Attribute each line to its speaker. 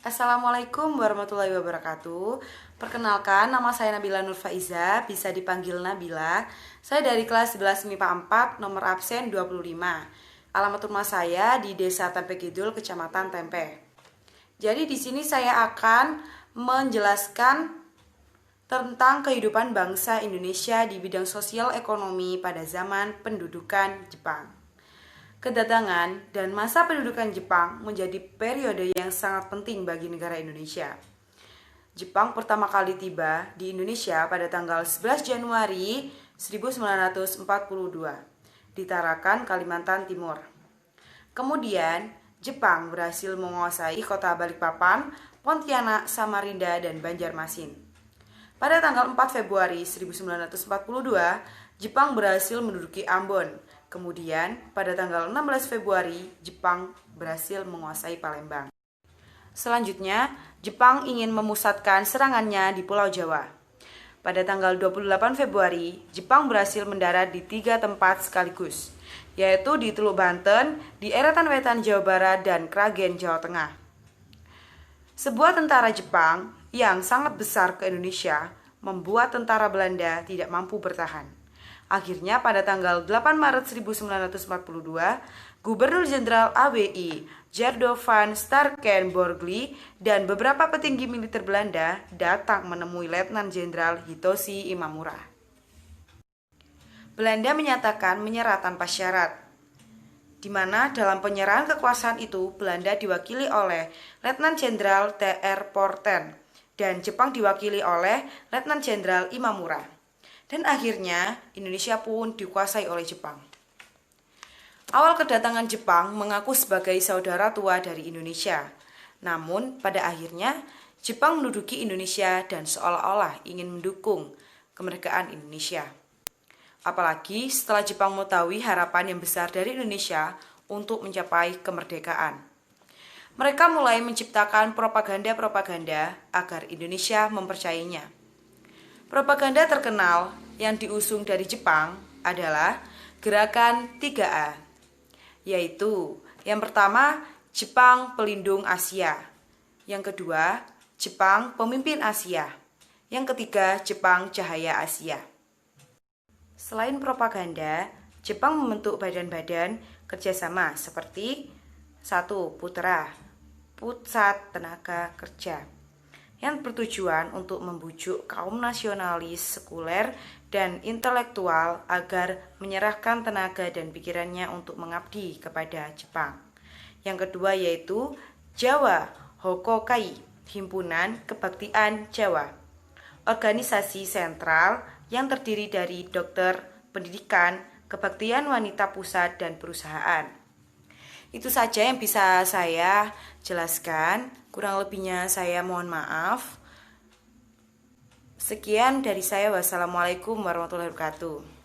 Speaker 1: Assalamualaikum warahmatullahi wabarakatuh. Perkenalkan, nama saya Nabila Nur Faiza, bisa dipanggil Nabila. Saya dari kelas 11 MIPA 4, nomor absen 25. Alamat rumah saya di Desa Tempe Kidul, Kecamatan Tempe. Jadi di sini saya akan menjelaskan tentang kehidupan bangsa Indonesia di bidang sosial ekonomi pada zaman pendudukan Jepang. Kedatangan dan masa pendudukan Jepang menjadi periode yang sangat penting bagi negara Indonesia. Jepang pertama kali tiba di Indonesia pada tanggal 11 Januari 1942 di Tarakan, Kalimantan Timur. Kemudian, Jepang berhasil menguasai kota Balikpapan, Pontianak, Samarinda, dan Banjarmasin. Pada tanggal 4 Februari 1942, Jepang berhasil menduduki Ambon. Kemudian, pada tanggal 16 Februari, Jepang berhasil menguasai Palembang. Selanjutnya, Jepang ingin memusatkan serangannya di Pulau Jawa. Pada tanggal 28 Februari, Jepang berhasil mendarat di 3 tempat sekaligus, yaitu di Teluk Banten, di Eretan Wetan Jawa Barat, dan Kragen Jawa Tengah. Sebuah tentara Jepang yang sangat besar ke Indonesia membuat tentara Belanda tidak mampu bertahan. Akhirnya pada tanggal 8 Maret 1942, Gubernur Jenderal ABI Gerdo van Starkenborgli dan beberapa petinggi militer Belanda datang menemui Letnan Jenderal Hitoshi Imamura. Belanda menyatakan menyerah tanpa syarat, di mana dalam penyerahan kekuasaan itu Belanda diwakili oleh Letnan Jenderal T.R. Porten dan Jepang diwakili oleh Letnan Jenderal Imamura. Dan akhirnya Indonesia pun dikuasai oleh Jepang. Awal kedatangan Jepang mengaku sebagai saudara tua dari Indonesia. Namun pada akhirnya Jepang menduduki Indonesia dan seolah-olah ingin mendukung kemerdekaan Indonesia. Apalagi setelah Jepang mengetahui harapan yang besar dari Indonesia untuk mencapai kemerdekaan. Mereka mulai menciptakan propaganda-propaganda agar Indonesia mempercayainya. Propaganda terkenal yang diusung dari Jepang adalah Gerakan 3A, yaitu yang pertama, Jepang Pelindung Asia, yang kedua, Jepang Pemimpin Asia, yang ketiga, Jepang Cahaya Asia. Selain propaganda, Jepang membentuk badan-badan kerjasama seperti 1. Putra, Pusat Tenaga Kerja, yang bertujuan untuk membujuk kaum nasionalis sekuler dan intelektual agar menyerahkan tenaga dan pikirannya untuk mengabdi kepada Jepang. Yang kedua yaitu Jawa Hokokai, Himpunan Kebaktian Jawa, organisasi sentral yang terdiri dari dokter, pendidikan, kebaktian wanita pusat, dan perusahaan. Itu saja yang bisa saya jelaskan. Kurang lebihnya saya mohon maaf. Sekian dari saya. Wassalamualaikum warahmatullahi wabarakatuh.